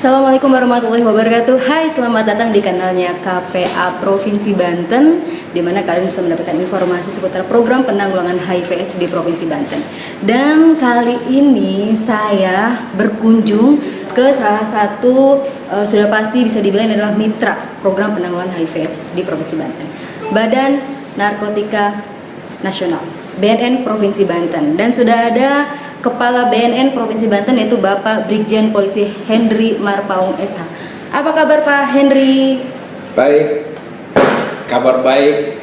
Assalamualaikum warahmatullahi wabarakatuh. Hai, selamat datang di kanalnya KPA Provinsi Banten, di mana kalian bisa mendapatkan informasi seputar program penanggulangan HIV/AIDS di Provinsi Banten. Dan kali ini saya berkunjung ke salah satu sudah pasti bisa dibilang adalah mitra program penanggulangan HIV/AIDS di Provinsi Banten, Badan Narkotika Nasional BNN Provinsi Banten. Dan sudah ada Kepala BNN Provinsi Banten, yaitu Bapak Brigjen Polisi Henry Marpaung SH. Apa kabar Pak Henry? Baik, kabar baik.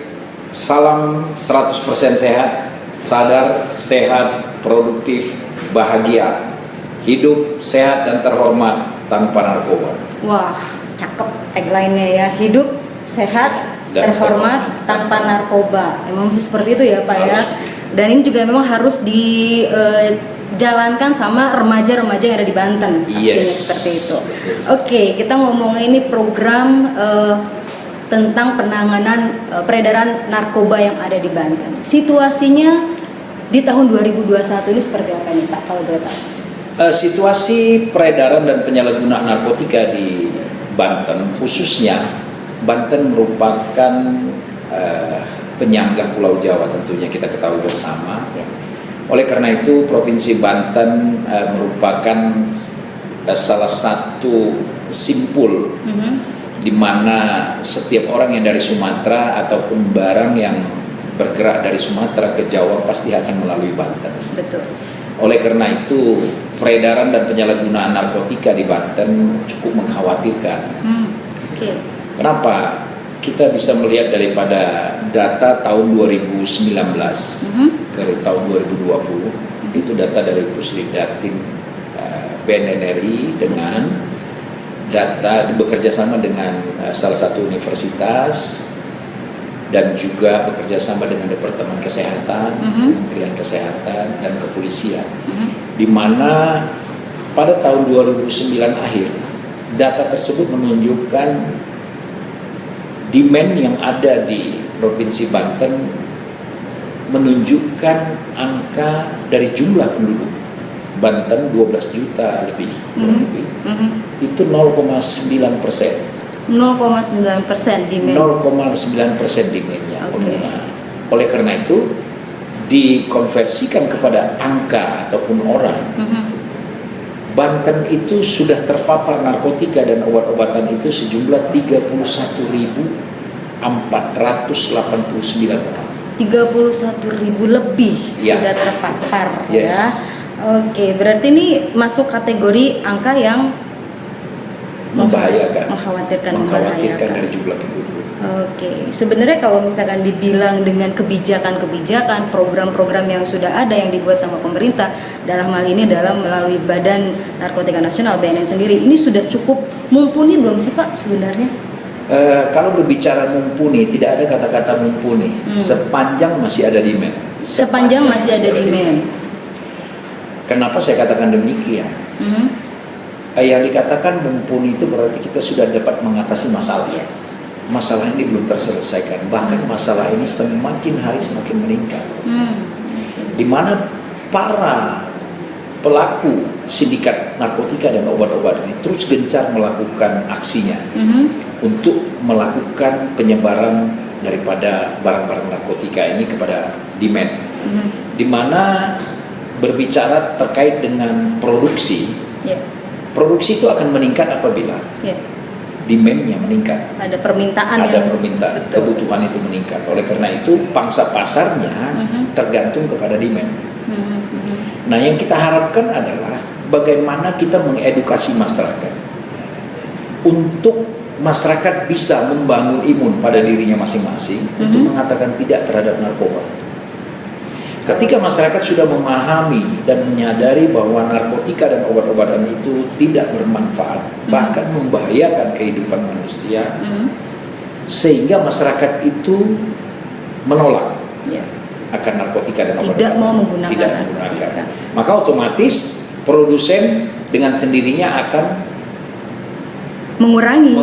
Salam 100% sehat, sadar, sehat, produktif, bahagia. Hidup sehat dan terhormat tanpa narkoba. Wah, cakep tagline-nya ya. Hidup sehat, terhormat tanpa narkoba. Emang sih seperti itu ya Pak ya. Dan ini juga memang harus dijalankan sama remaja-remaja yang ada di Banten, pastinya seperti itu. Oke, kita ngomongin ini program tentang penanganan peredaran narkoba yang ada di Banten. Situasinya di tahun 2021 ini seperti apa nih Pak, kalau boleh tahu? Situasi peredaran dan penyalahgunaan narkotika di Banten, khususnya Banten merupakan penyangga Pulau Jawa, tentunya kita ketahui bersama. Oleh karena itu Provinsi Banten merupakan salah satu simpul di mana setiap orang yang dari Sumatera ataupun barang yang bergerak dari Sumatera ke Jawa pasti akan melalui Banten. Betul. Oleh karena itu peredaran dan penyalahgunaan narkotika di Banten cukup mengkhawatirkan. Kenapa? Kita bisa melihat daripada data tahun 2019 ke tahun 2020, itu data dari Puslidatin BNN RI dengan data bekerja sama dengan salah satu universitas dan juga bekerja sama dengan Departemen Kesehatan, Kementerian Kesehatan dan Kepolisian, di mana pada tahun 2009 akhir data tersebut menunjukkan demand yang ada di Provinsi Banten menunjukkan angka dari jumlah penduduk Banten 12 juta lebih, itu 0,9%. 0,9% demand. 0,9% demandnya penggunaan. Oleh karena itu dikonversikan kepada angka ataupun orang, Banten itu sudah terpapar narkotika dan obat-obatan itu sejumlah 31.489 orang. 31.000 lebih sudah terpapar ya. Oke, berarti ini masuk kategori angka yang mengkhawatirkan dari jumlah penduduk. Oke, sebenarnya kalau misalkan dibilang dengan kebijakan-kebijakan, program-program yang sudah ada yang dibuat sama pemerintah, dalam hal ini adalah melalui Badan Narkotika Nasional BNN sendiri, ini sudah cukup mumpuni belum sih Pak sebenarnya? Kalau berbicara mumpuni, tidak ada kata-kata mumpuni. Sepanjang masih ada demand. Sepanjang masih ada demand. Kenapa saya katakan demikian? Yang dikatakan mumpuni itu berarti kita sudah dapat mengatasi masalah. Masalah ini belum terselesaikan, bahkan masalah ini semakin hari semakin meningkat. Di mana para pelaku sindikat narkotika dan obat-obatan ini terus gencar melakukan aksinya untuk melakukan penyebaran daripada barang-barang narkotika ini kepada demand. Di mana berbicara terkait dengan produksi, produksi itu akan meningkat apabila demand-nya meningkat. Ada permintaan, kebutuhan itu meningkat. Oleh karena itu pangsa pasarnya tergantung kepada demand. Nah, yang kita harapkan adalah bagaimana kita mengedukasi masyarakat untuk masyarakat bisa membangun imun pada dirinya masing-masing untuk mengatakan tidak terhadap narkoba. Ketika masyarakat sudah memahami dan menyadari bahwa narkotika dan obat-obatan itu tidak bermanfaat, bahkan membahayakan kehidupan manusia, sehingga masyarakat itu menolak akan narkotika dan obat-obatan, tidak mau menggunakan. Maka otomatis produsen dengan sendirinya akan mengurangi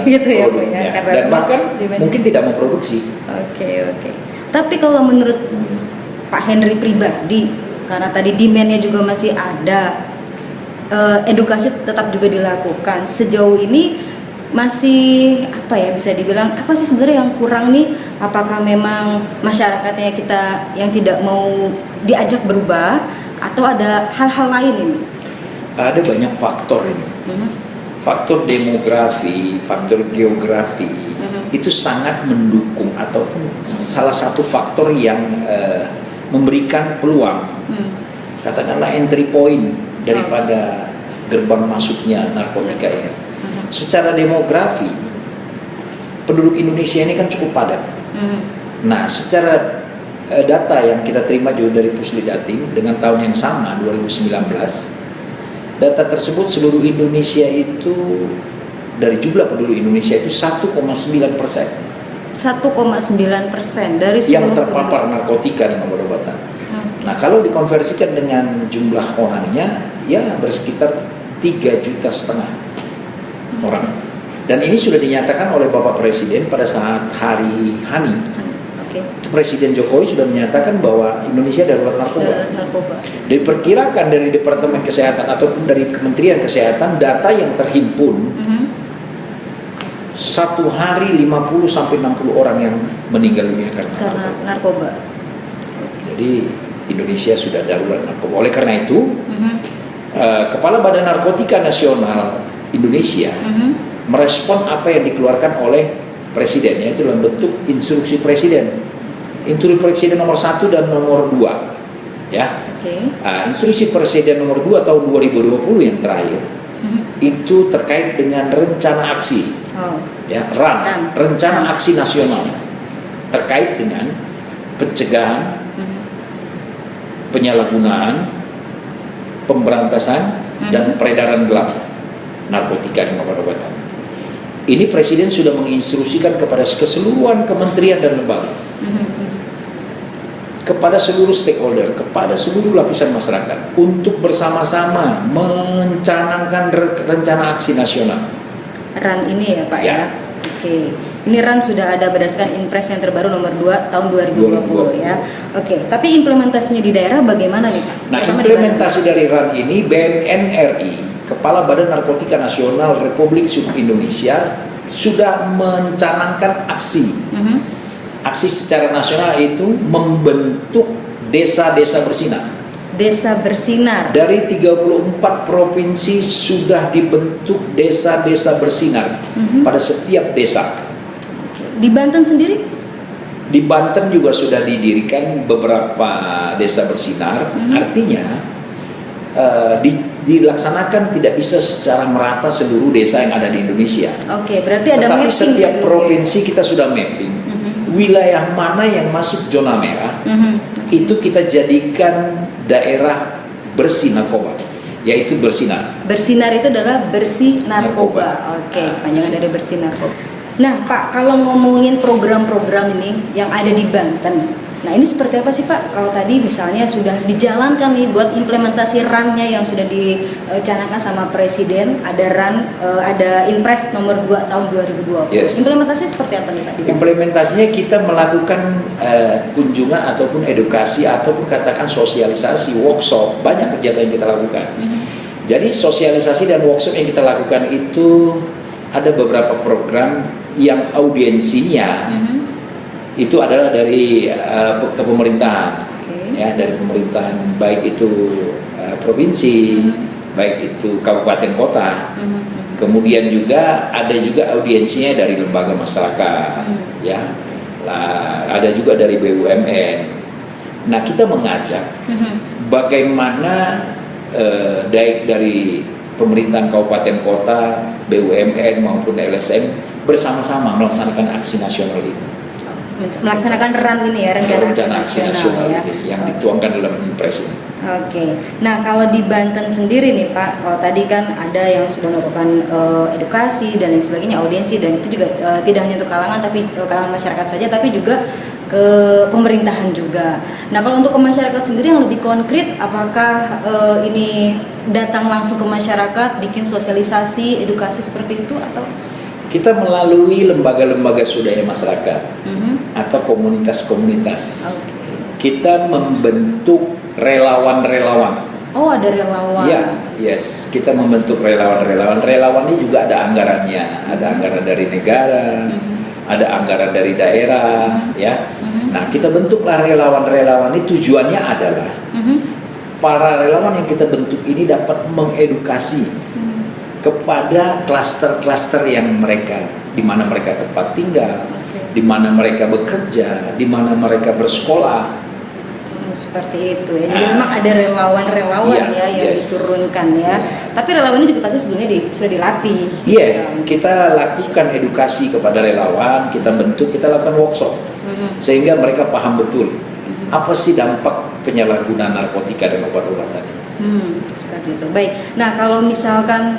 gitu ya, produknya, dan bahkan mungkin tidak memproduksi. Oke. Tapi kalau menurut Pak Henry pribadi, karena tadi demand-nya juga masih ada, edukasi tetap juga dilakukan. Sejauh ini masih apa ya, bisa dibilang apa sih sebenarnya yang kurang nih? Apakah memang masyarakatnya kita yang tidak mau diajak berubah atau ada hal-hal lain ini? Ada banyak faktor ini. Faktor demografi, faktor geografi itu sangat mendukung ataupun salah satu faktor yang memberikan peluang, katakanlah entry point daripada gerbang masuknya narkotika ini. Secara demografi, penduduk Indonesia ini kan cukup padat. Nah, secara data yang kita terima juga dari Puslidatin dengan tahun yang sama 2019, data tersebut seluruh Indonesia itu dari jumlah penduduk Indonesia itu 1,9%. 1,9% dari seluruh yang terpapar narkotika dan obat-obatan. Nah, kalau dikonversikan dengan jumlah orangnya, ya bersekitar 3,5 juta orang. Dan ini sudah dinyatakan oleh Bapak Presiden pada saat Hari HANI. Presiden Jokowi sudah menyatakan bahwa Indonesia darurat narkoba. Diperkirakan dari Departemen Kesehatan ataupun dari Kementerian Kesehatan, data yang terhimpun, satu hari 50 sampai 60 orang yang meninggal dunia karena narkoba. Jadi Indonesia sudah darurat narkoba. Oleh karena itu, Kepala Badan Narkotika Nasional Indonesia merespon apa yang dikeluarkan oleh Presiden, yaitu dalam bentuk instruksi Presiden. Instruksi Presiden nomor 1 dan nomor 2, ya. Instruksi Presiden nomor 2 tahun 2020 yang terakhir itu terkait dengan rencana aksi, ya, rencana aksi nasional terkait dengan pencegahan, penyalahgunaan, pemberantasan dan peredaran gelap narkotika dan obat-obatan. Ini Presiden sudah menginstruksikan kepada keseluruhan kementerian dan lembaga, kepada seluruh stakeholder, kepada seluruh lapisan masyarakat untuk bersama-sama mencanangkan rencana aksi nasional. RAN ini ya Pak ya? Oke. Ini RAN sudah ada berdasarkan Inpres yang terbaru nomor 2 tahun 2020 ya. Oke, tapi implementasinya di daerah bagaimana nih Pak? Nah, implementasi dari RAN ini BNN RI, Kepala Badan Narkotika Nasional Republik Indonesia, sudah mencanangkan aksi. Aksi secara nasional itu membentuk desa-desa bersinar. Desa bersinar. Dari 34 provinsi sudah dibentuk desa-desa bersinar pada setiap desa. Di Banten sendiri? Di Banten juga sudah didirikan beberapa desa bersinar. Artinya dilaksanakan tidak bisa secara merata seluruh desa yang ada di Indonesia. Oke, berarti ada tetapi mapping setiap provinsi kita sudah mapping. Wilayah mana yang masuk zona merah, itu kita jadikan daerah bersih narkoba, yaitu bersinar. Bersinar itu adalah bersih narkoba. Oke, panjangan dari bersih narkoba. Nah Pak, kalau ngomongin program-program ini yang ada di Banten, nah ini seperti apa sih Pak? Kalau tadi misalnya sudah dijalankan nih buat implementasi RAN-nya yang sudah dicanangkan sama Presiden, ada RAN, ada Inpres nomor 2 tahun 2020. Implementasinya seperti apa nih Pak? Implementasinya kita melakukan kunjungan ataupun edukasi ataupun katakan sosialisasi, workshop, banyak kegiatan yang kita lakukan. Jadi sosialisasi dan workshop yang kita lakukan itu ada beberapa program yang audiensinya itu adalah dari kepemerintahan, ya, dari pemerintahan, baik itu provinsi, baik itu kabupaten kota. Kemudian juga ada juga audiensinya dari lembaga masyarakat, ya, ada juga dari BUMN. Nah, kita mengajak bagaimana dari pemerintahan kabupaten kota, BUMN maupun LSM bersama-sama melaksanakan aksi nasional ini. Melaksanakan RAN ini ya, rencana aksi nasional ya, yang dituangkan dalam Inpres ini. Oke. Nah, kalau di Banten sendiri nih Pak, kalau tadi kan ada yang sudah melakukan edukasi dan lain sebagainya, audiensi, dan itu juga tidak hanya untuk kalangan tapi kalangan masyarakat saja, tapi juga ke pemerintahan juga. Nah, kalau untuk ke masyarakat sendiri yang lebih konkret, apakah ini datang langsung ke masyarakat, bikin sosialisasi, edukasi seperti itu, atau? Kita melalui lembaga-lembaga swadaya masyarakat atau komunitas-komunitas. Kita membentuk relawan-relawan Oh, ada relawan. Ya, yes, kita membentuk relawan-relawan. Relawan ini juga ada anggarannya, ada anggaran dari negara, ada anggaran dari daerah, ya. Nah, kita bentuklah relawan-relawan ini, tujuannya adalah para relawan yang kita bentuk ini dapat mengedukasi kepada klaster-klaster yang mereka, di mana mereka tempat tinggal, di mana mereka bekerja, di mana mereka bersekolah. Seperti itu ya. Jadi memang ada relawan-relawan yang diturunkan ya. Tapi relawan ini juga pasti sebelumnya sudah dilatih. Yes, kita lakukan edukasi kepada relawan, kita bentuk, kita lakukan workshop sehingga mereka paham betul apa sih dampak penyalahgunaan narkotika dan obat-obatan. Seperti itu. Baik. Nah, kalau misalkan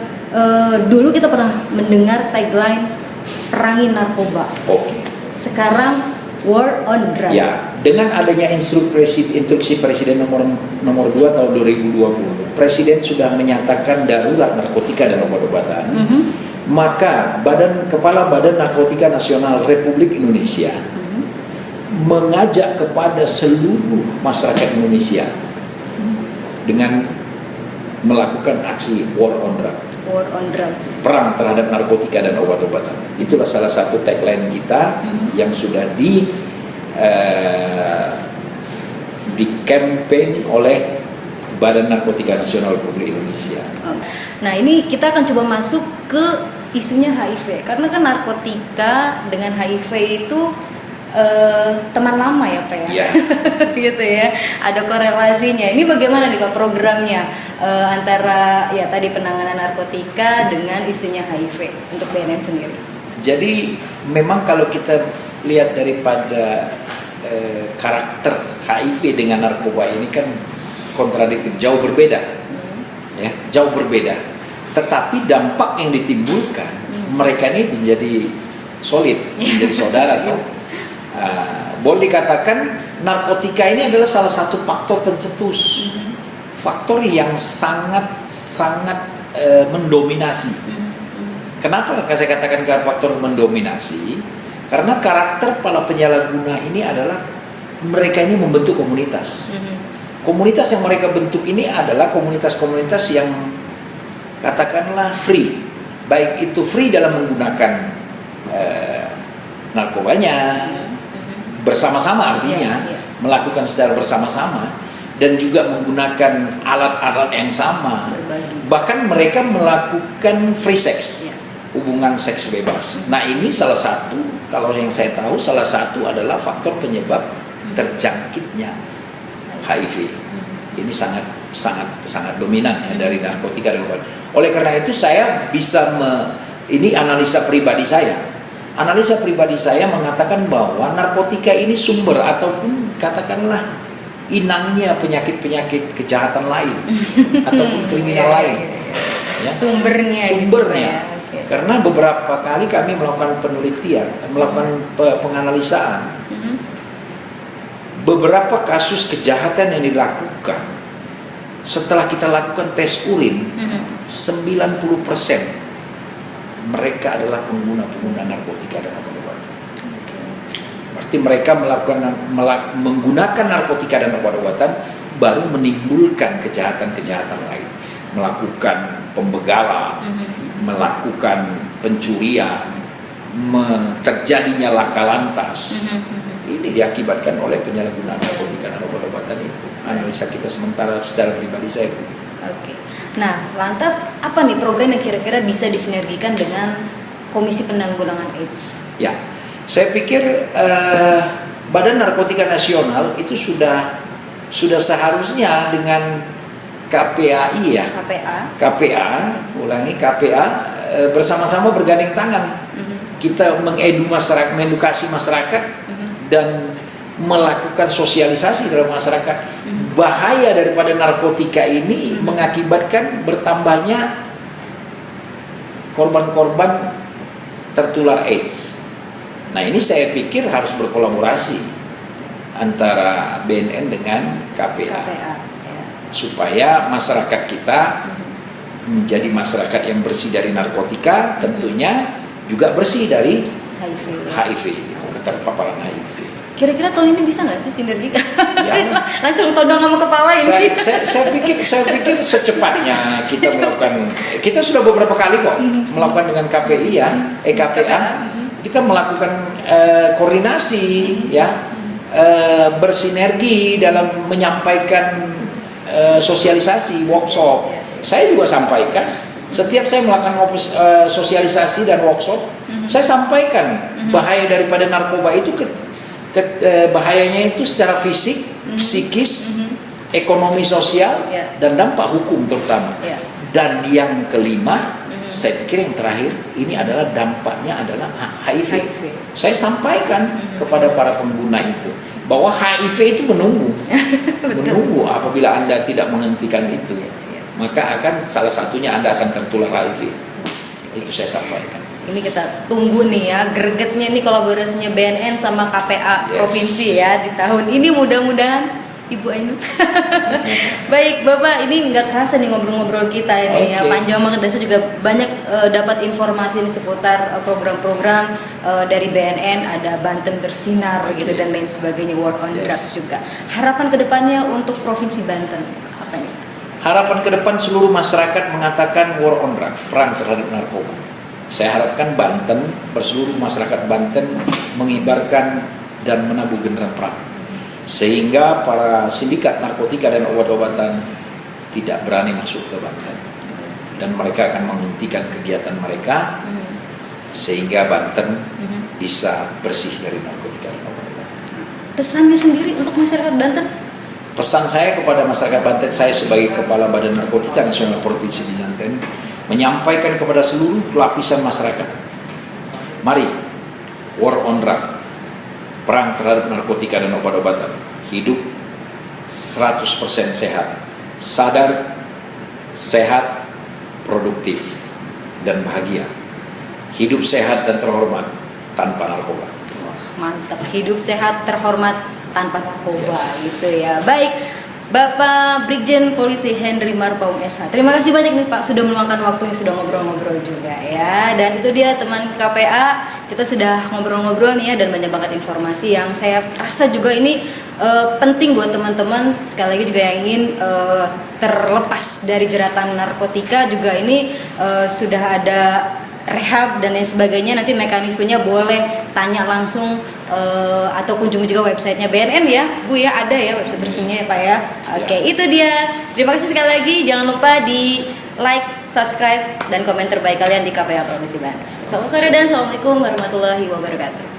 dulu kita pernah mendengar tagline perangi narkoba. Oke. Sekarang War on Drugs. Ya, dengan adanya instruksi Presiden nomor 2 tahun 2020, Presiden sudah menyatakan darurat narkotika dan obat-obatan. Maka Kepala Badan Narkotika Nasional Republik Indonesia mengajak kepada seluruh masyarakat Indonesia dengan melakukan aksi War on Drugs. War on Drugs. Perang terhadap narkotika dan obat-obatan. Itulah salah satu tagline kita yang sudah di campaign oleh Badan Narkotika Nasional Republik Indonesia. Nah, ini kita akan coba masuk ke isunya HIV, karena kan narkotika dengan HIV itu teman lama ya Pak ya, gitu ya, ada korelasinya. Ini bagaimana nih Pak programnya antara ya tadi penanganan narkotika dengan isunya HIV untuk BNN sendiri? Jadi memang kalau kita lihat daripada karakter HIV dengan narkoba ini kan kontradiktif, jauh berbeda, ya, jauh berbeda. Tetapi dampak yang ditimbulkan mereka ini menjadi solid, menjadi saudara tuh. Boleh dikatakan narkotika ini adalah salah satu faktor pencetus, faktor yang sangat mendominasi. Kenapa saya katakan faktor mendominasi? Karena karakter para penyalahguna ini adalah mereka ini membentuk komunitas. Komunitas yang mereka bentuk ini adalah komunitas-komunitas yang katakanlah free, baik itu free dalam menggunakan narkobanya bersama-sama, artinya melakukan secara bersama-sama, dan juga menggunakan alat-alat yang sama. Bahkan mereka melakukan free sex, hubungan seks bebas. Nah, ini salah satu, kalau yang saya tahu, salah satu adalah faktor penyebab terjangkitnya HIV. Ini sangat dominan ya dari narkotika dan obat. Oleh karena itu saya bisa ini analisa pribadi saya. Analisa pribadi saya mengatakan bahwa narkotika ini sumber ataupun katakanlah inangnya penyakit-penyakit kejahatan lain ataupun kriminal lain. Ya. Sumbernya. Gitu ya. Karena beberapa kali kami melakukan penelitian, melakukan penganalisaan. Beberapa kasus kejahatan yang dilakukan setelah kita lakukan tes urin, 90% mereka adalah pengguna narkotika dan obat-obatan. Berarti mereka menggunakan narkotika dan obat-obatan baru menimbulkan kejahatan-kejahatan lain, melakukan pembegalan, melakukan pencurian, terjadinya laka lantas. Ini diakibatkan oleh penyalahgunaan narkotika dan obat-obatan itu. Analisa kita sementara secara pribadi saya begitu. Oke. Nah, lantas apa nih program yang kira-kira bisa disinergikan dengan Komisi Penanggulangan AIDS? Ya, saya pikir Badan Narkotika Nasional itu sudah seharusnya dengan KPAI ya. KPA, bersama-sama bergandeng tangan. Kita mengedukasi masyarakat dan melakukan sosialisasi terhadap masyarakat. Bahaya daripada narkotika ini mengakibatkan bertambahnya korban-korban tertular AIDS. Nah, ini saya pikir harus berkolaborasi antara BNN dengan KPA. Supaya masyarakat kita menjadi masyarakat yang bersih dari narkotika, tentunya juga bersih dari HIV gitu, keterpaparan HIV. Kira-kira tahun ini bisa nggak sih sinergi? Ya. Langsung todong sama kepala ini. Saya pikir secepatnya kita melakukan. Kita sudah beberapa kali kok melakukan dengan KPI ya, KPA. Kita melakukan koordinasi ya, bersinergi dalam menyampaikan sosialisasi workshop. Saya juga sampaikan. Setiap saya melakukan sosialisasi dan workshop, saya sampaikan bahaya daripada narkoba itu bahayanya itu secara fisik, psikis, ekonomi sosial, dan dampak hukum terutama. Dan yang kelima, saya pikir yang terakhir ini adalah dampaknya adalah HIV. Saya sampaikan kepada para pengguna itu bahwa HIV itu menunggu apabila Anda tidak menghentikan itu, maka akan salah satunya Anda akan tertular HIV. Itu saya sampaikan. Ini kita tunggu nih ya, gregetnya nih kolaborasinya BNN sama KPA provinsi ya di tahun ini, mudah-mudahan Ibu Ainun. Baik Bapak, ini nggak kerasa nih ngobrol-ngobrol kita ini ya, panjang banget. Dan saya juga banyak dapat informasi nih seputar program-program dari BNN, ada Banten Bersinar gitu dan lain sebagainya, War on Drugs juga. Harapan kedepannya untuk Provinsi Banten apa nih? Harapan ke depan seluruh masyarakat mengatakan war on drugs, perang terhadap narkoba. Saya harapkan Banten, berseluruh masyarakat Banten mengibarkan dan menabuh genderang perang, sehingga para sindikat narkotika dan obat-obatan tidak berani masuk ke Banten, dan mereka akan menghentikan kegiatan mereka sehingga Banten bisa bersih dari narkotika dan obat-obatan. Pesannya sendiri untuk masyarakat Banten? Pesan saya kepada masyarakat Banten, saya sebagai Kepala Badan Narkotika Nasional Provinsi Banten menyampaikan kepada seluruh lapisan masyarakat, mari war on drug, perang terhadap narkotika dan obat-obatan, hidup 100% sehat, sadar, sehat, produktif, dan bahagia. Hidup sehat dan terhormat tanpa narkoba. Wah, mantap, hidup sehat terhormat tanpa narkoba gitu ya. Baik, Bapak Brigjen Polisi Henry Marpaung SH, terima kasih banyak nih Pak sudah meluangkan waktunya, sudah ngobrol-ngobrol juga ya. Dan itu dia teman KPA, kita sudah ngobrol-ngobrol nih ya, dan banyak banget informasi yang saya rasa juga ini penting buat teman-teman. Sekali lagi juga yang ingin terlepas dari jeratan narkotika juga ini sudah ada rehab dan lain sebagainya. Nanti mekanismenya boleh tanya langsung atau kunjungi juga websitenya BNN ya Bu ya, ada ya website resminya ya Pak ya. Oke, itu dia. Terima kasih sekali lagi. Jangan lupa di like, subscribe, dan komen terbaik kalian di KPA Provinsi Banten. Selamat sore dan assalamualaikum warahmatullahi wabarakatuh.